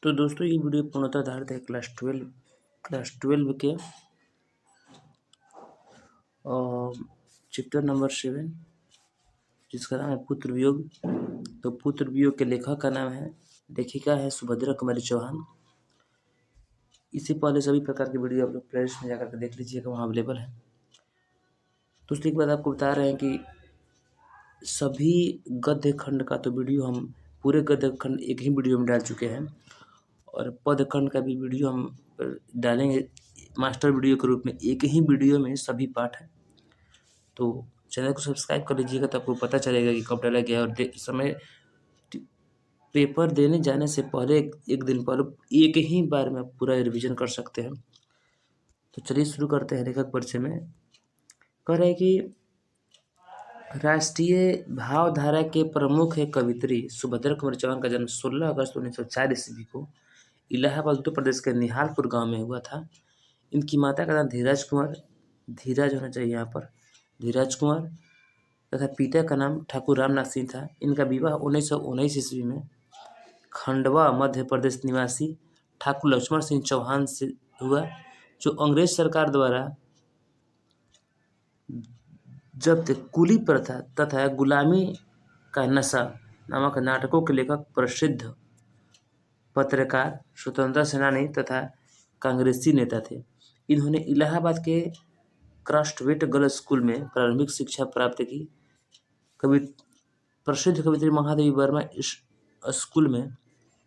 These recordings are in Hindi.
तो दोस्तों ये वीडियो पूर्णतः आधारित है क्लास 12 के चैप्टर नंबर 7 जिसका नाम है पुत्र वियोग। तो पुत्र वियोग के लेखक का नाम है, लेखिका है सुभद्रा कुमारी चौहान। इससे पहले सभी प्रकार की वीडियो आप लोग प्लेलिस्ट में जाकर के देख लीजिएगा, वहाँ अवेलेबल है। दोस्तों एक बात आपको बता रहे हैं कि सभी गद्य खंड का तो वीडियो हम पूरे गद्य खंड एक ही वीडियो में डाल चुके हैं और पद खंड का भी वीडियो हम डालेंगे मास्टर वीडियो के रूप में। एक ही वीडियो में सभी पाठ है, तो चैनल को सब्सक्राइब कर लीजिएगा, तो आपको पता चलेगा कि कब डाला गया है। और समय पेपर देने जाने से पहले एक दिन पहले एक ही बार में आप पूरा रिवीजन कर सकते हैं। तो चलिए शुरू करते हैं। लेखक परिचय में कह रहे हैं कि राष्ट्रीय भावधारा के प्रमुख है कवित्री सुभद्रा कुमारी चौहान का जन्म 16 अगस्त 1904 ईस्वी को इलाहाबाद उत्तर प्रदेश के निहालपुर गांव में हुआ था। इनकी माता का नाम धीरज कुमार, धीरज होना चाहिए यहाँ पर, धीरज कुमार, तथा पिता का नाम ठाकुर रामनाथ सिंह था। इनका विवाह 1919 ईस्वी में खंडवा मध्य प्रदेश निवासी ठाकुर लक्ष्मण सिंह चौहान से हुआ, जो अंग्रेज सरकार द्वारा जब्त कुली प्रथा तथा गुलामी का नशा नामक नाटकों के लेखक, प्रसिद्ध पत्रकार, स्वतंत्रता सेनानी तथा कांग्रेसी नेता थे। इन्होंने इलाहाबाद के क्रस्टवेट गर्ल्स स्कूल में प्रारंभिक शिक्षा प्राप्त की। प्रसिद्ध कवित्री महादेवी वर्मा इस स्कूल में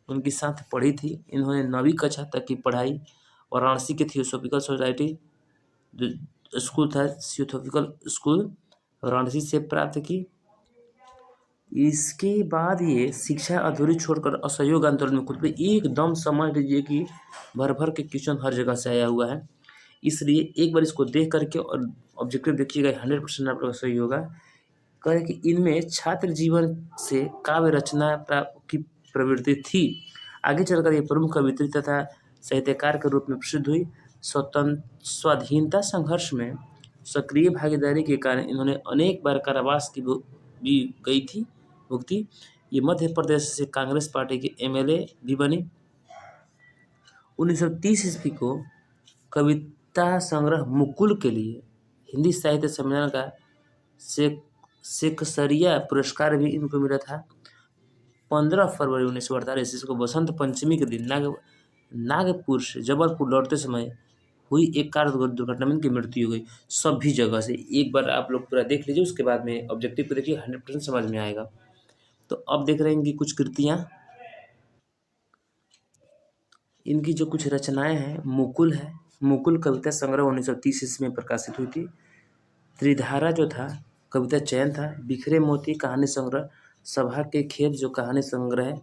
उनके साथ पढ़ी थी। इन्होंने 9वीं कक्षा तक की पढ़ाई वाराणसी के थियोसॉफिकल सोसाइटी जो स्कूल था, थियोसॉफिकल स्कूल वाराणसी से प्राप्त की। इसके बाद ये शिक्षा अधूरी छोड़कर असहयोग आंदोलन में कूद पड़े। एकदम समझ लीजिए कि भर भर के क्वेश्चन हर जगह से आया हुआ है, इसलिए एक बार इसको देख करके और ऑब्जेक्टिव देखिएगा, 100% आप लोग का सही होगा। कहें कि इनमें छात्र जीवन से काव्य रचना की प्रवृत्ति थी। आगे चलकर ये प्रमुख कवित्री तथा साहित्यकार के रूप में प्रसिद्ध हुई। स्वाधीनता संघर्ष में सक्रिय भागीदारी के कारण इन्होंने अनेक बार कारावास की भी गई थी भुगती। ये मध्य प्रदेश से कांग्रेस पार्टी की MLA भी बनी। 1930 ईस्वी को कविता संग्रह मुकुल के लिए हिंदी साहित्य सम्मेलन का शेक्सपियर पुरस्कार भी इनको मिला था। 15 फरवरी 1948 ईस्वी को बसंत पंचमी के दिन नागपुर से जबलपुर लौटते समय हुई एक कार दुर्घटना में इनकी मृत्यु हो गई। सभी जगह से एक बार आप लोग पूरा देख लीजिए, उसके बाद में ऑब्जेक्टिव को देखिए, 100% समझ में आएगा। तो अब देख रहे हैं इनकी कुछ कृतियाँ, इनकी जो कुछ रचनाएं हैं। मुकुल है, मुकुल कविता संग्रह 1930 ईस्वी में प्रकाशित हुई थी। त्रिधारा जो था कविता चयन था। बिखरे मोती कहानी संग्रह, सभा के खेत जो कहानी संग्रह है।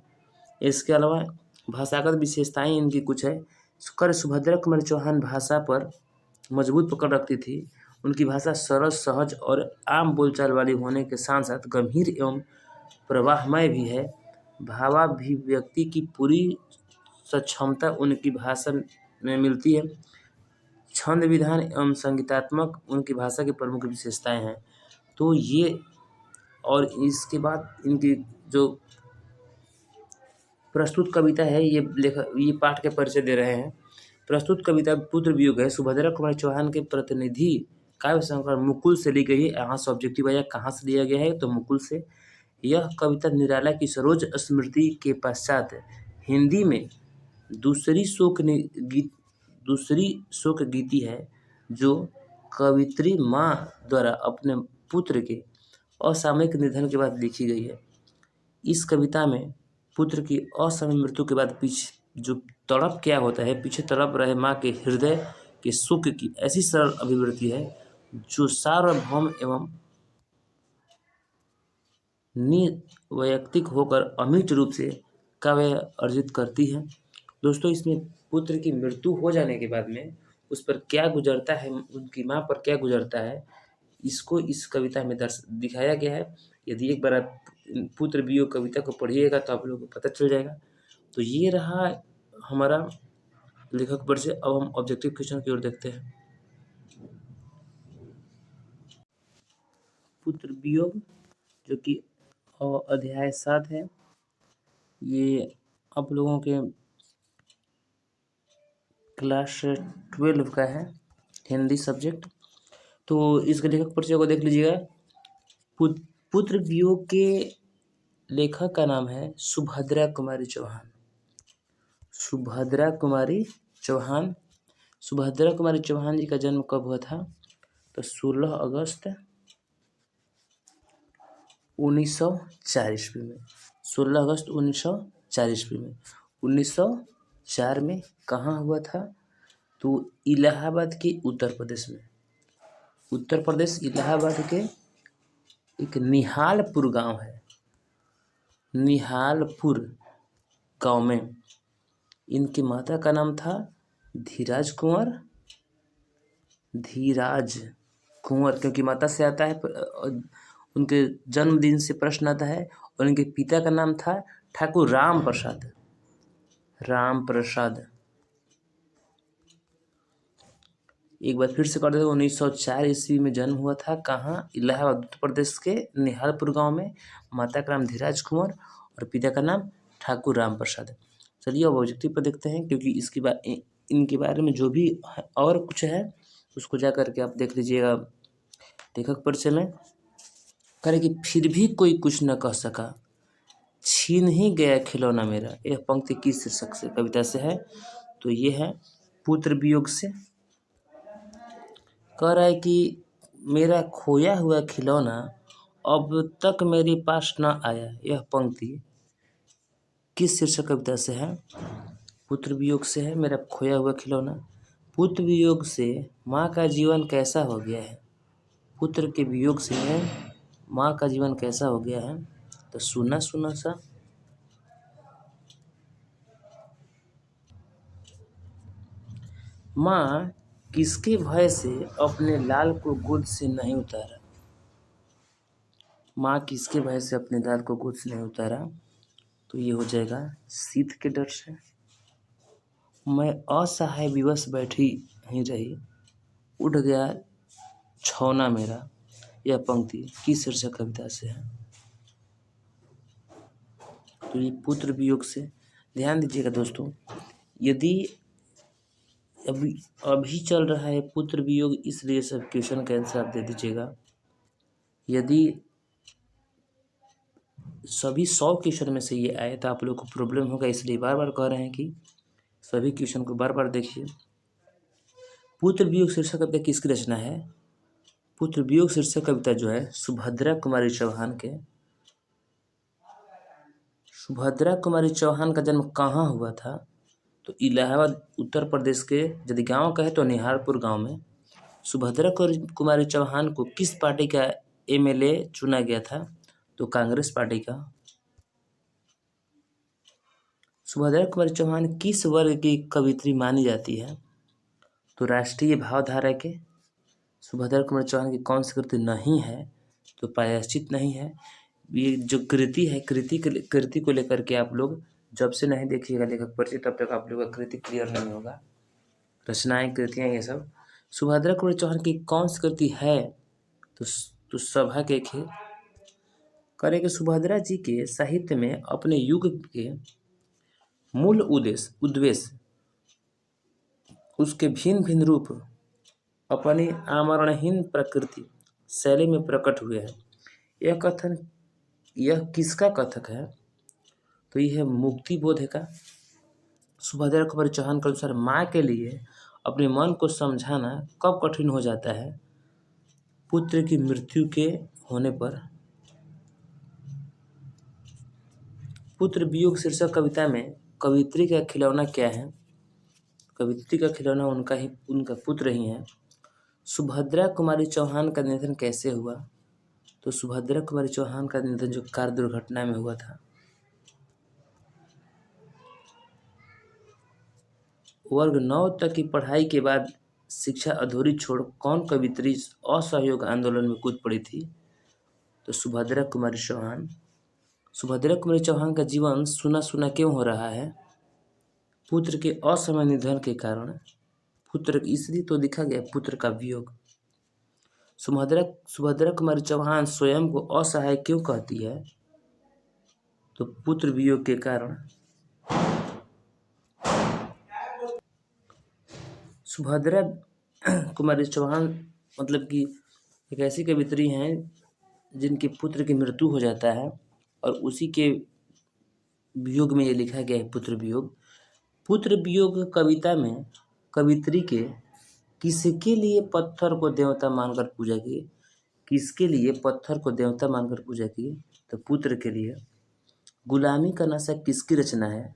इसके अलावा भाषागत विशेषताएं इनकी कुछ है। सुभद्रा कुमारी चौहान भाषा पर मजबूत पकड़ रखती थी। उनकी भाषा सरल, सहज और आम बोलचाल वाली होने के साथ साथ गंभीर एवं प्रवाहमय भी है। भावाभिव्यक्ति की पूरी सक्षमता उनकी भाषा में मिलती है। छंद विधान एवं संगीतात्मक उनकी भाषा की प्रमुख विशेषताएं हैं। तो ये और इसके बाद इनकी जो प्रस्तुत कविता है, ये पाठ के परिचय दे रहे हैं। प्रस्तुत कविता पुत्र वियोग है, सुभद्रा कुमारी चौहान के प्रतिनिधि काव्य संग्रह मुकुल से ली गई है। यहाँ से ऑब्जेक्टिव आया, कहाँ से लिया गया है, तो मुकुल से। यह कविता निराला की सरोज स्मृति के पश्चात हिंदी में दूसरी शोक गीति है, जो कवित्री माँ द्वारा अपने पुत्र के असामयिक निधन के बाद लिखी गई है। इस कविता में पुत्र की असामयिक मृत्यु के बाद पीछे जो तड़प क्या होता है, पीछे तड़प रहे माँ के हृदय के सुख की ऐसी सरल अभिव्यक्ति है, जो सार्वभौम एवं निवैयक्तिक होकर अमिट रूप से काव्य अर्जित करती है। दोस्तों इसमें पुत्र की मृत्यु हो जाने के बाद में उस पर क्या गुजरता है, उनकी माँ पर क्या गुजरता है, इसको इस कविता में दिखाया गया है। यदि एक बार आप पुत्र वियोग कविता को पढ़िएगा तो आप लोगों को पता चल जाएगा। तो ये रहा हमारा लेखक परिचय। अब हम ऑब्जेक्टिव क्वेश्चन की ओर देखते हैं। पुत्र वियोग जो कि अध्याय 7 है, ये आप लोगों के क्लास 12 का है, हिंदी सब्जेक्ट। तो इसके लेखक परिचय को देख लीजिएगा। पुत्र वियोग के लेखक का नाम है सुभद्रा कुमारी चौहान। सुभद्रा कुमारी चौहान। सुभद्रा कुमारी चौहान जी का जन्म कब हुआ था? तो 16 अगस्त 1904 ईस्वी में। 16 अगस्त 1904 ईस्वी में। 1904 में कहाँ हुआ था? तो इलाहाबाद के उत्तर प्रदेश में। उत्तर प्रदेश इलाहाबाद के एक निहालपुर गांव है, निहालपुर गांव में इनकी माता का नाम था धीराज कुंवर। धीराज कुंवर क्योंकि माता से आता है, उनके जन्मदिन से प्रश्न आता है। और उनके पिता का नाम था ठाकुर राम प्रसाद। राम प्रसाद। एक बार फिर से कर देते। 1904 ईस्वी में जन्म हुआ था। कहाँ? इलाहाबाद उत्तर प्रदेश के निहालपुर गांव में। माता का नाम धीराज कुंवर और पिता का नाम ठाकुर राम प्रसाद। चलिए अब ऑब्जेक्टिव पर देखते हैं, क्योंकि इनके बारे में जो भी और कुछ है उसको जा करके आप देख लीजिएगा लेखक परिचय में। करे कि फिर भी कोई कुछ न कह सका, छीन ही गया खिलौना मेरा। यह पंक्ति किस शीर्षक से कविता से है? तो ये है पुत्र वियोग से। कह रहा है कि मेरा खोया हुआ खिलौना अब तक मेरे पास न आया। यह पंक्ति किस शीर्षक कविता से है? पुत्र वियोग से है। मेरा खोया हुआ खिलौना। पुत्र वियोग से माँ का जीवन कैसा हो गया है? पुत्र के वियोग से है माँ का जीवन कैसा हो गया है? तो सुना सुना सा। माँ किसके भय से अपने लाल को गोद से नहीं उतारा? माँ किसके भय से अपने लाल को गोद से नहीं उतारा? तो ये हो जाएगा शीत के डर से। मैं असहाय विवश बैठी ही रही, उठ गया छौना मेरा। यह पंक्ति किस शीर्षक कविता से है? तो ये पुत्र वियोग से। ध्यान दीजिएगा दोस्तों, यदि अभी चल रहा है पुत्र वियोग, इसलिए सब क्वेश्चन का आंसर आप दे दीजिएगा। यदि सभी 100 क्वेश्चन में से ये आए तो आप लोग को प्रॉब्लम होगा, इसलिए बार बार कह रहे हैं कि सभी क्वेश्चन को बार बार देखिए। पुत्र वियोग शीर्षक कविता किसकी रचना है? पुत्र वियोग शीर्षक कविता जो है सुभद्रा कुमारी चौहान के। सुभद्रा कुमारी चौहान का जन्म कहाँ हुआ था? तो इलाहाबाद उत्तर प्रदेश के, यदि गांव का है तो निहालपुर गांव में। सुभद्रा कुमारी चौहान को किस पार्टी का एमएलए चुना गया था? तो कांग्रेस पार्टी का। सुभद्रा कुमारी चौहान किस वर्ग की कवित्री मानी जाती है? तो राष्ट्रीय भावधारा के। सुभद्रा कुमारी चौहान की कौन सी कृति नहीं है? तो प्रायश्चित नहीं है। ये जो कृति है, कृति को लेकर के आप लोग जब से नहीं देखिएगा लेखक परिचय तब तक आप लोग का कृति क्लियर नहीं होगा। रचनाएं, कृतियाँ, ये सब। सुभद्रा कुमारी चौहान की कौन सी कृति है? तो सभा के खेल। करें कि सुभद्रा जी के साहित्य में अपने युग के मूल उद्देश्य, उसके भिन्न भिन्न रूप अपनी आमरणहीन प्रकृति शैली में प्रकट हुए हैं। यह किसका कथक है? तो यह है मुक्ति बोध का। सुभद्रा कुमारी चौहान के अनुसार माँ के लिए अपने मन को समझाना कब कठिन हो जाता है? पुत्र की मृत्यु के होने पर। पुत्र वियोग शीर्षक कविता में कवित्री का खिलौना क्या है? कवित्री का खिलौना उनका पुत्र ही है। सुभद्रा कुमारी चौहान का निधन कैसे हुआ? तो सुभद्रा कुमारी चौहान का निधन जो कार दुर्घटना में हुआ था। वर्ग 9 तक की पढ़ाई के बाद शिक्षा अधूरी छोड़ कौन कवित्री असहयोग आंदोलन में कूद पड़ी थी? तो सुभद्रा कुमारी चौहान। सुभद्रा कुमारी चौहान का जीवन सुना सुना क्यों हो रहा है? पुत्र के असमय निधन के कारण। पुत्र इसलिए तो दिखा गया पुत्र का वियोग। सुभद्रा कुमारी चौहान स्वयं को असहाय क्यों कहती है? तो पुत्र वियोग के कारण। सुभद्रा कुमारी चौहान मतलब कि एक ऐसी कवियत्री हैं जिनके पुत्र की मृत्यु हो जाता है और उसी के वियोग में ये लिखा गया है पुत्र वियोग। पुत्र वियोग कविता में कवियत्री के किसके लिए पत्थर को देवता मानकर पूजा की, किसके लिए पत्थर को देवता मानकर पूजा की, तो पुत्र के लिए। गुलामी का नशा किसकी रचना है,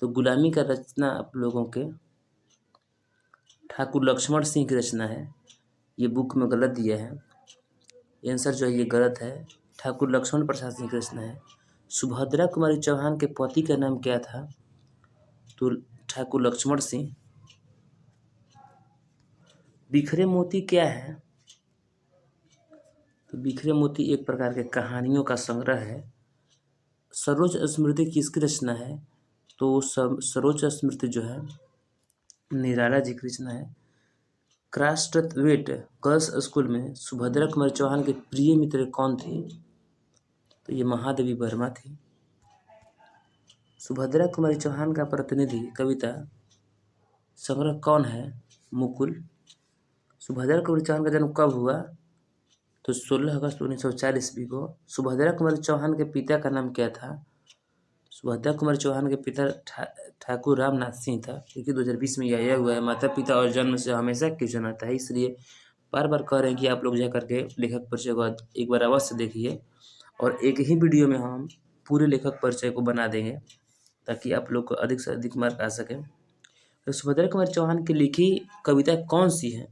तो गुलामी का रचना आप लोगों के ठाकुर लक्ष्मण सिंह की रचना है। ये बुक में गलत दिया है, आंसर जो है ये गलत है, ठाकुर लक्ष्मण प्रसाद सिंह की रचना है। सुभद्रा कुमारी चौहान के पति का नाम क्या था, तो ठाकुर लक्ष्मण सिंह। बिखरे मोती क्या है, तो बिखरे मोती एक प्रकार के कहानियों का संग्रह है। सरोज स्मृति किसकी रचना है, तो सरोज स्मृति जो है निराला जी की रचना है। क्रास्टवेट गर्ल्स स्कूल में सुभद्रा कुमारी चौहान के प्रिय मित्र कौन थे, तो ये महादेवी वर्मा थी। सुभद्रा कुमारी चौहान का प्रतिनिधि कविता संग्रह कौन है, मुकुल। सुभद्रा कुमारी चौहान का जन्म कब हुआ, तो 16 अगस्त 1940 ईस्वी को। सुभद्रा कुमारी चौहान के पिता का नाम क्या था, सुभद्रा कुमारी चौहान के पिता ठाकुर रामनाथ सिंह था, क्योंकि 2020 में यह आया हुआ है। माता पिता और जन्म से हमेशा क्वेश्चन आता है, इसलिए बार बार कह रहे हैं कि आप लोग जा करके लेखक परिचय को एक बार अवश्य देखिए, और एक ही वीडियो में हम पूरे लेखक परिचय को बना देंगे ताकि आप लोग को अधिक से अधिक मार्क आ सके। तो सुभद्रा कुमारी चौहान की लिखी कविता कौन सी है,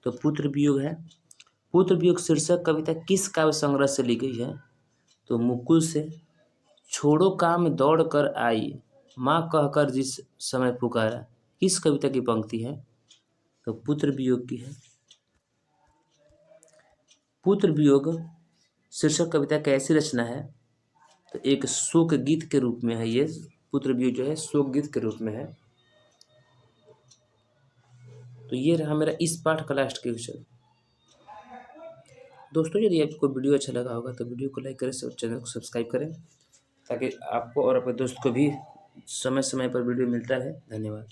तो पुत्र वियोग है। पुत्र वियोग शीर्षक कविता किस काव्य संग्रह से ली गई है, तो मुकुल से। छोड़ो काम दौड़ कर आई, माँ कहकर जिस समय पुकारा, किस कविता की पंक्ति है, तो पुत्र वियोग की है। पुत्र वियोग शीर्षक कविता कैसी रचना है, तो एक शोक गीत के रूप में है। ये पुत्र वियोग जो है शोक गीत के रूप में है। तो ये रहा मेरा इस पाठ का लास्ट क्वेश्चन। दोस्तों यदि आपको वीडियो अच्छा लगा होगा तो वीडियो को लाइक करें और चैनल को सब्सक्राइब करें, ताकि आपको और अपने दोस्त को भी समय समय पर वीडियो मिलता रहे। धन्यवाद।